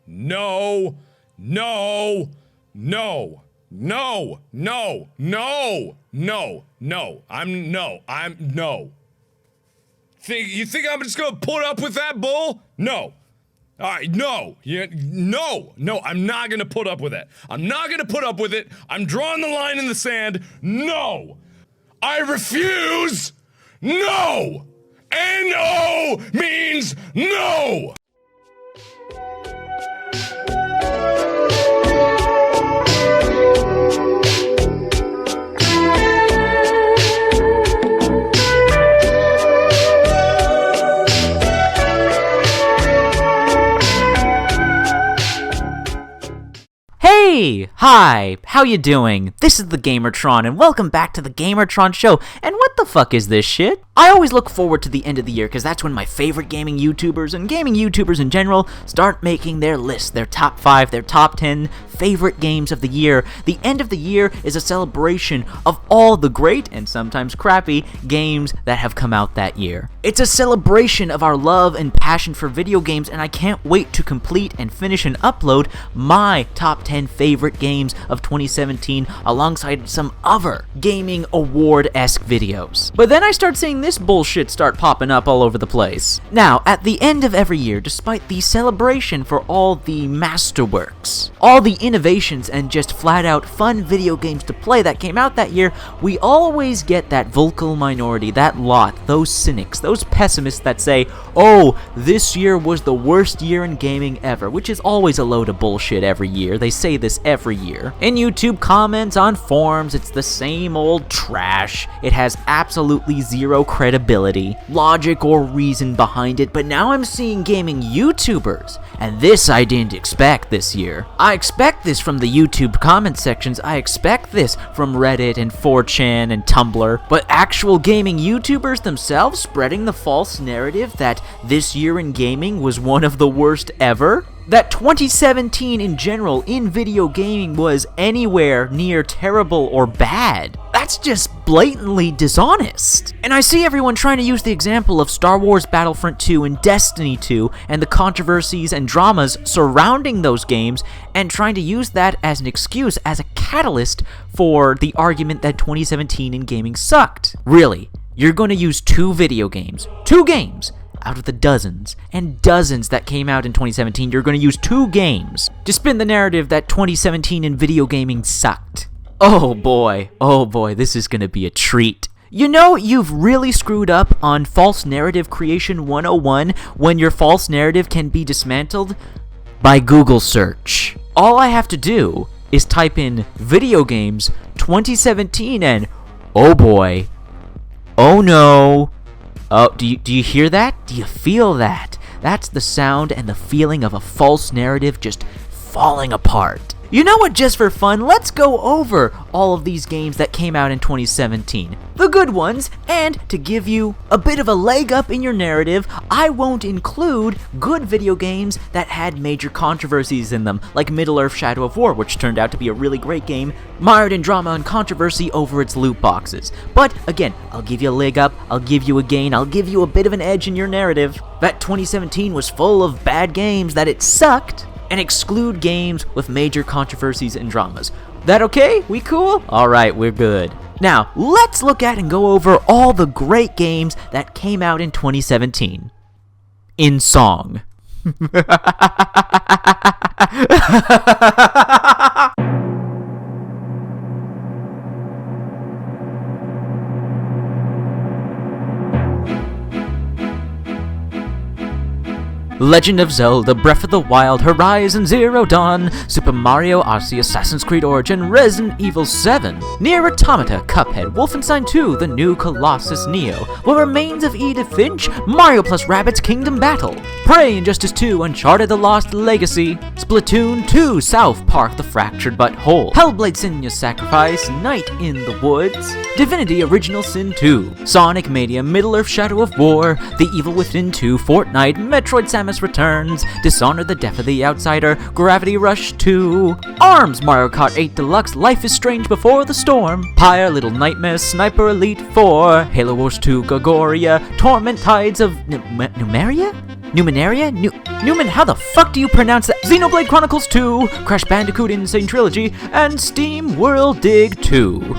No. No. No. No. No. No. No. No. I'm no. You think I'm just gonna put up with that bull? No. Alright, no. No, I'm not gonna put up with it. I'm not gonna put up with it. I'm drawing the line in the sand. No! I refuse! No! N-O means no! Hey! Hi! How you doing? This is the Gamertron, and welcome back to the Gamertron Show. And what the fuck is this shit? I always look forward to the end of the year, because that's when my favorite gaming YouTubers, and gaming YouTubers in general, start making their lists, their top 5, their top 10 favorite games of the year. The end of the year is a celebration of all the great, and sometimes crappy, games that have come out that year. It's a celebration of our love and passion for video games, and I can't wait to complete and finish and upload my top 10 favorite games of 2017 alongside some other gaming award-esque videos. But then I start seeing this bullshit start popping up all over the place. Now, at the end of every year, despite the celebration for all the masterworks, all the innovations and just flat-out fun video games to play that came out that year, we always get that vocal minority, that lot, those cynics, those pessimists that say, oh, this year was the worst year in gaming ever, which is always a load of bullshit every year. They say this every year. In YouTube comments, on forums, it's the same old trash. It has absolutely zero credibility, logic, or reason behind it, but now I'm seeing gaming YouTubers, and this I didn't expect this year. I expect this from the YouTube comment sections, I expect this from Reddit and 4chan and Tumblr, but actual gaming YouTubers themselves spreading the false narrative that this year in gaming was one of the worst ever? That 2017 in general in video gaming was anywhere near terrible or bad. That's just blatantly dishonest. And I see everyone trying to use the example of Star Wars Battlefront 2 and Destiny 2 and the controversies and dramas surrounding those games and trying to use that as an excuse, as a catalyst for the argument that 2017 in gaming sucked. Really, you're going to use two games, out of the dozens and dozens that came out in 2017, you're going to use two games to spin the narrative that 2017 in video gaming sucked. Oh boy, this is going to be a treat. You know, you've really screwed up on false narrative creation 101 when your false narrative can be dismantled by Google search. All I have to do is type in video games 2017 and oh boy, oh no. Oh, do you hear that? Do you feel that? That's the sound and the feeling of a false narrative just falling apart. You know what, just for fun, let's go over all of these games that came out in 2017. The good ones, and to give you a bit of a leg up in your narrative, I won't include good video games that had major controversies in them, like Middle-earth: Shadow of War, which turned out to be a really great game, mired in drama and controversy over its loot boxes. But again, I'll give you a leg up, I'll give you a gain, I'll give you a bit of an edge in your narrative. That 2017 was full of bad games, that it sucked, and exclude games with major controversies and dramas. That okay? We cool? Alright, we're good. Now, let's look at and go over all the great games that came out in 2017. In song. Legend of Zelda, Breath of the Wild, Horizon Zero Dawn, Super Mario Odyssey, Assassin's Creed Origin, Resident Evil 7, Nier Automata, Cuphead, Wolfenstein 2, The New Colossus Neo, What Remains of Edith Finch, Mario + Rabbids Kingdom Battle, Prey, Injustice 2, Uncharted: The Lost Legacy, Splatoon 2, South Park: The Fractured But Whole, Hellblade: Senua's Sacrifice, Night in the Woods, Divinity: Original Sin 2, Sonic Mania, Middle-earth: Shadow of War, The Evil Within 2, Fortnite, Metroid: Samus Returns, Dishonored: The Death of the Outsider, Gravity Rush 2, ARMS, Mario Kart 8 Deluxe, Life is Strange Before the Storm, Pyre, Little Nightmares, Sniper Elite 4, Halo Wars 2, Gogoria, Torment: Tides of Numeria? Numenaria? Newman, how the fuck do you pronounce that? Xenoblade Chronicles 2, Crash Bandicoot Insane Trilogy, and Steam World Dig 2.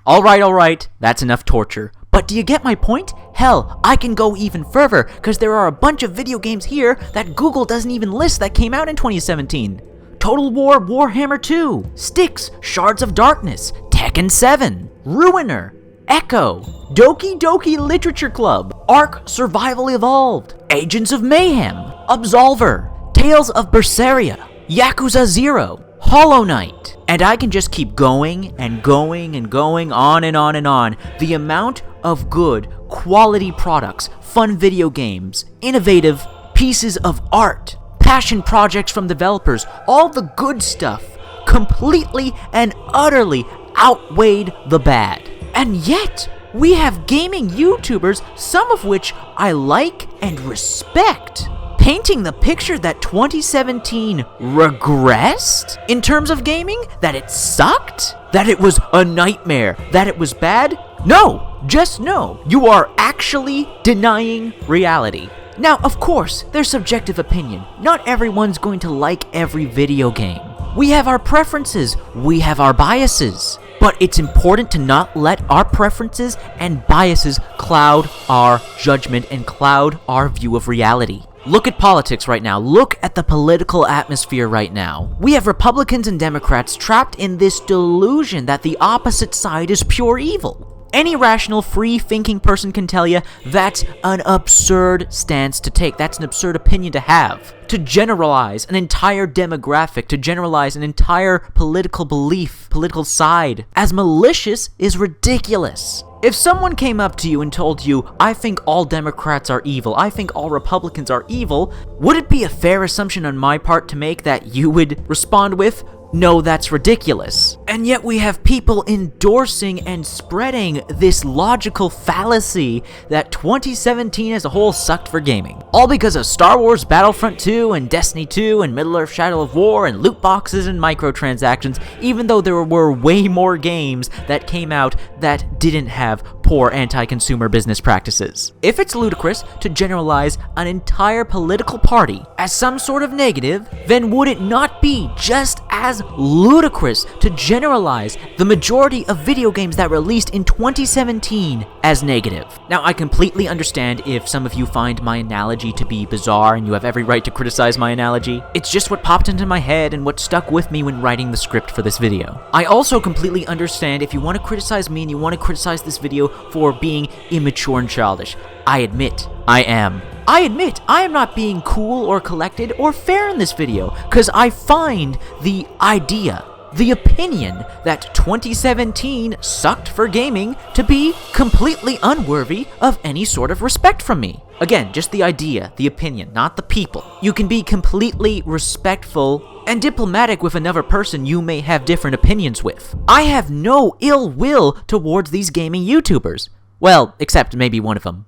Alright, that's enough torture. But do you get my point? Hell, I can go even further, because there are a bunch of video games here that Google doesn't even list that came out in 2017. Total War Warhammer 2, Styx, Shards of Darkness, Tekken 7, Ruiner, Echo, Doki Doki Literature Club, Ark Survival Evolved, Agents of Mayhem, Absolver, Tales of Berseria, Yakuza 0, Hollow Knight. And I can just keep going and going and going on and on and on. The amount of good, quality products, fun video games, innovative pieces of art, passion projects from developers, all the good stuff completely and utterly outweighed the bad. And yet, we have gaming YouTubers, some of which I like and respect, painting the picture that 2017 regressed in terms of gaming, that it sucked, that it was a nightmare, that it was bad. No, just no. You are actually denying reality. Now, of course, there's subjective opinion. Not everyone's going to like every video game. We have our preferences, we have our biases. But it's important to not let our preferences and biases cloud our judgment and cloud our view of reality. Look at politics right now. Look at the political atmosphere right now. We have Republicans and Democrats trapped in this delusion that the opposite side is pure evil. Any rational, free-thinking person can tell you that's an absurd stance to take. That's an absurd opinion to have. To generalize an entire demographic, to generalize an entire political belief, political side, as malicious is ridiculous. If someone came up to you and told you, I think all Democrats are evil, I think all Republicans are evil, would it be a fair assumption on my part to make that you would respond with, no, that's ridiculous? And yet we have people endorsing and spreading this logical fallacy that 2017 as a whole sucked for gaming. All because of Star Wars Battlefront 2 and Destiny 2 and Middle-earth Shadow of War and loot boxes and microtransactions, even though there were way more games that came out that didn't have poor anti-consumer business practices. If it's ludicrous to generalize an entire political party as some sort of negative, then would it not be just as ludicrous to generalize the majority of video games that released in 2017 as negative? Now, I completely understand if some of you find my analogy to be bizarre and you have every right to criticize my analogy. It's just what popped into my head and what stuck with me when writing the script for this video. I also completely understand if you want to criticize me and you want to criticize this video for being immature and childish. I admit, I am. I admit, I am not being cool or collected or fair in this video, because I find the idea, the opinion that 2017 sucked for gaming to be completely unworthy of any sort of respect from me. Again, just the idea, the opinion, not the people. You can be completely respectful and diplomatic with another person you may have different opinions with. I have no ill will towards these gaming YouTubers. Well, except maybe one of them.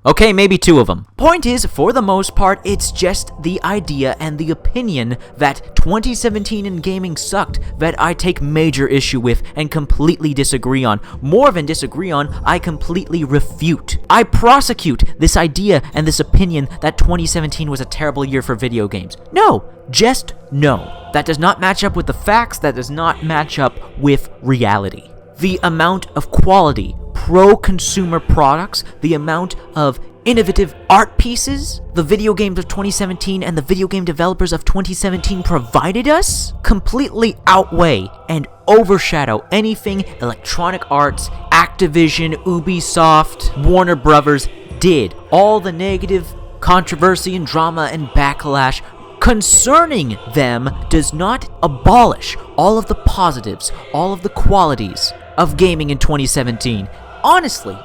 Okay, maybe two of them. Point is, for the most part, it's just the idea and the opinion that 2017 in gaming sucked that I take major issue with and completely disagree on. More than disagree on, I completely refute. I prosecute this idea and this opinion that 2017 was a terrible year for video games. No, just no. That does not match up with the facts, that does not match up with reality. The amount of quality, pro-consumer products, the amount of innovative art pieces the video games of 2017 and the video game developers of 2017 provided us completely outweigh and overshadow anything Electronic Arts, Activision, Ubisoft, Warner Brothers did. All the negative controversy and drama and backlash concerning them does not abolish all of the positives, all of the qualities of gaming in 2017. Honestly,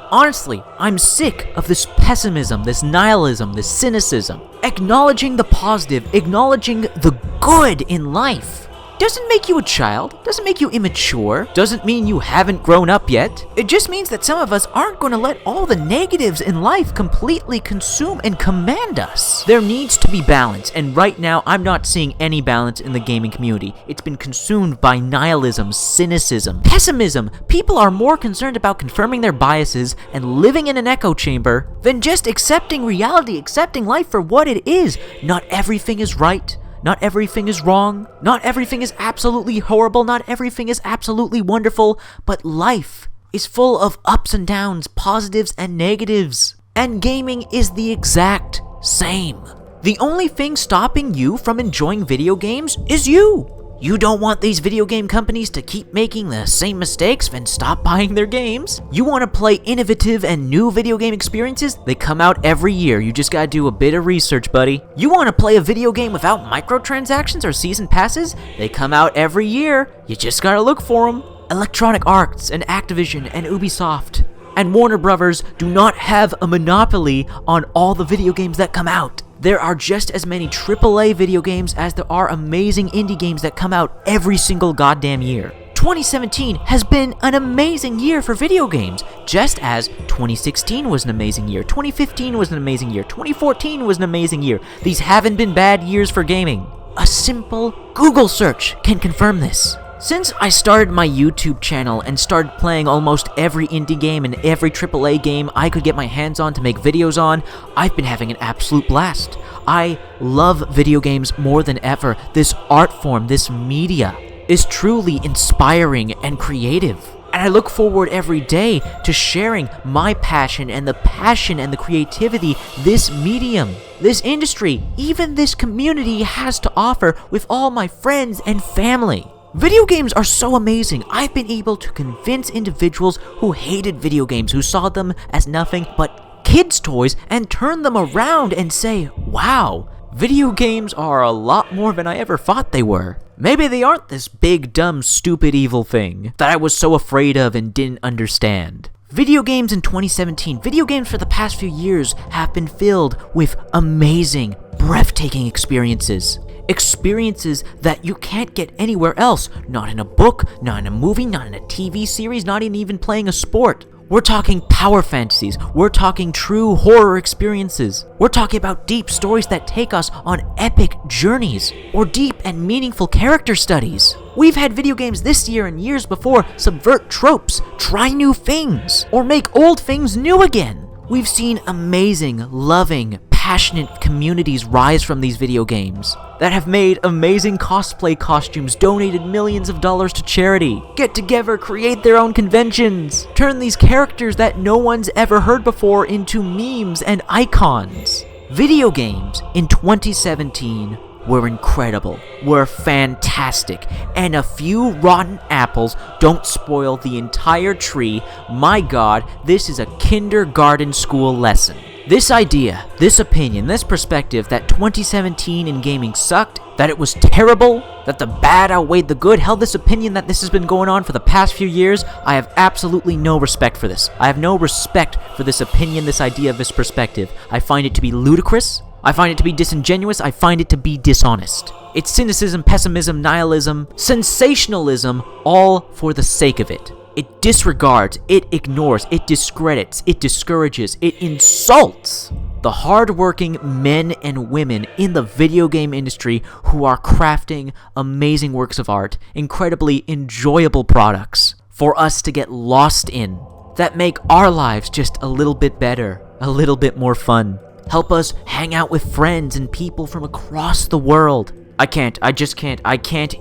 I'm sick of this pessimism, this nihilism, this cynicism. Acknowledging the positive, acknowledging the good in life doesn't make you a child, doesn't make you immature, doesn't mean you haven't grown up yet. It just means that some of us aren't going to let all the negatives in life completely consume and command us. There needs to be balance, and right now I'm not seeing any balance in the gaming community. It's been consumed by nihilism, cynicism, pessimism. People are more concerned about confirming their biases and living in an echo chamber than just accepting reality, accepting life for what it is. Not everything is right. Not everything is wrong. Not everything is absolutely horrible. Not everything is absolutely wonderful. But life is full of ups and downs, positives and negatives. And gaming is the exact same. The only thing stopping you from enjoying video games is you. You don't want these video game companies to keep making the same mistakes, then stop buying their games. You want to play innovative and new video game experiences? They come out every year. You just gotta do a bit of research, buddy. You want to play a video game without microtransactions or season passes? They come out every year. You just gotta look for them. Electronic Arts and Activision and Ubisoft and Warner Brothers do not have a monopoly on all the video games that come out. There are just as many AAA video games as there are amazing indie games that come out every single goddamn year. 2017 has been an amazing year for video games, just as 2016 was an amazing year, 2015 was an amazing year, 2014 was an amazing year. These haven't been bad years for gaming. A simple Google search can confirm this. Since I started my YouTube channel and started playing almost every indie game and every AAA game I could get my hands on to make videos on, I've been having an absolute blast. I love video games more than ever. This art form, this media, is truly inspiring and creative. And I look forward every day to sharing my passion and the creativity this medium, this industry, even this community has to offer with all my friends and family. Video games are so amazing. I've been able to convince individuals who hated video games, who saw them as nothing but kids' toys, and turn them around and say, wow, video games are a lot more than I ever thought they were. Maybe they aren't this big, dumb, stupid, evil thing that I was so afraid of and didn't understand. Video games in 2017, video games for the past few years have been filled with amazing, breathtaking experiences. Experiences that you can't get anywhere else. Not in a book, not in a movie, not in a TV series, not in even playing a sport. We're talking power fantasies. We're talking true horror experiences. We're talking about deep stories that take us on epic journeys, or deep and meaningful character studies. We've had video games this year and years before subvert tropes, try new things, or make old things new again. We've seen amazing, loving, passionate communities rise from these video games that have made amazing cosplay costumes, donated millions of dollars to charity, get together, create their own conventions, turn these characters that no one's ever heard before into memes and icons. Video games in 2017 were incredible, were fantastic, and a few rotten apples don't spoil the entire tree. My God, this is a kindergarten school lesson. This idea, this opinion, this perspective that 2017 in gaming sucked, that it was terrible, that the bad outweighed the good, hell, this opinion that this has been going on for the past few years, I have absolutely no respect for this. I have no respect for this opinion, this idea, this perspective. I find it to be ludicrous. I find it to be disingenuous. I find it to be dishonest. It's cynicism, pessimism, nihilism, sensationalism, all for the sake of it. It disregards, it ignores, it discredits, it discourages, it insults the hardworking men and women in the video game industry who are crafting amazing works of art, incredibly enjoyable products for us to get lost in, that make our lives just a little bit better, a little bit more fun. Help us hang out with friends and people from across the world. I can't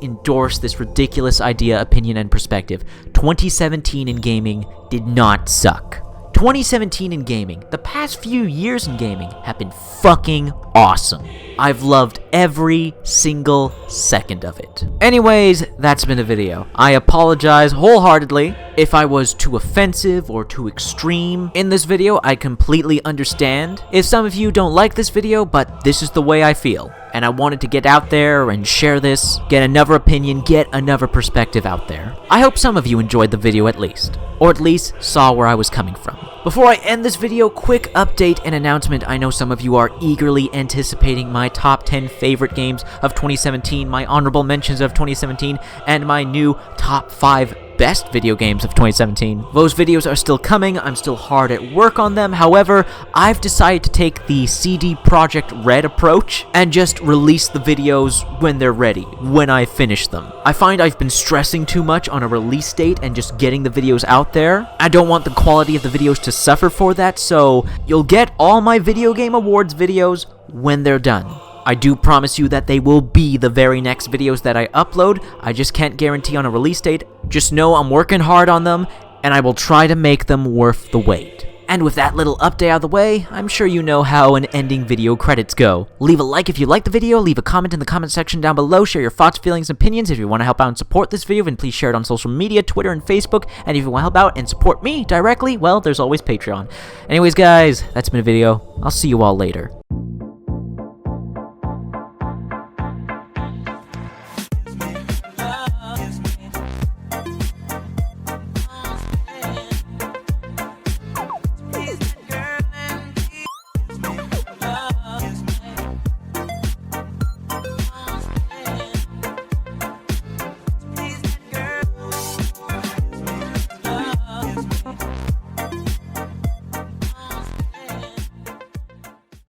endorse this ridiculous idea, opinion, and perspective. 2017 in gaming did not suck. 2017 in gaming, the past few years in gaming, have been fucking awesome. I've loved every single second of it. Anyways, that's been the video. I apologize wholeheartedly if I was too offensive or too extreme in this video. I completely understand if some of you don't like this video, but this is the way I feel. and I wanted to get out there and share this, get another opinion, get another perspective out there. I hope some of you enjoyed the video at least, or at least saw where I was coming from. Before I end this video, quick update and announcement. I know some of you are eagerly anticipating my top 10 favorite games of 2017, my honorable mentions of 2017, and my new top 5 best video games of 2017. Those videos are still coming. I'm still hard at work on them. However, I've decided to take the CD Projekt Red approach and just release the videos when they're ready, when I finish them. I find I've been stressing too much on a release date and just getting the videos out there. I don't want the quality of the videos to suffer for that, so you'll get all my Video Game Awards videos when they're done. I do promise you that they will be the very next videos that I upload. I just can't guarantee on a release date. Just know I'm working hard on them, and I will try to make them worth the wait. And with that little update out of the way, I'm sure you know how an ending video credits go. Leave a like if you liked the video, leave a comment in the comment section down below, share your thoughts, feelings, and opinions. If you want to help out and support this video, then please share it on social media, Twitter, and Facebook. And if you want to help out and support me directly, well, there's always Patreon. Anyways, guys, that's been a video. I'll see you all later.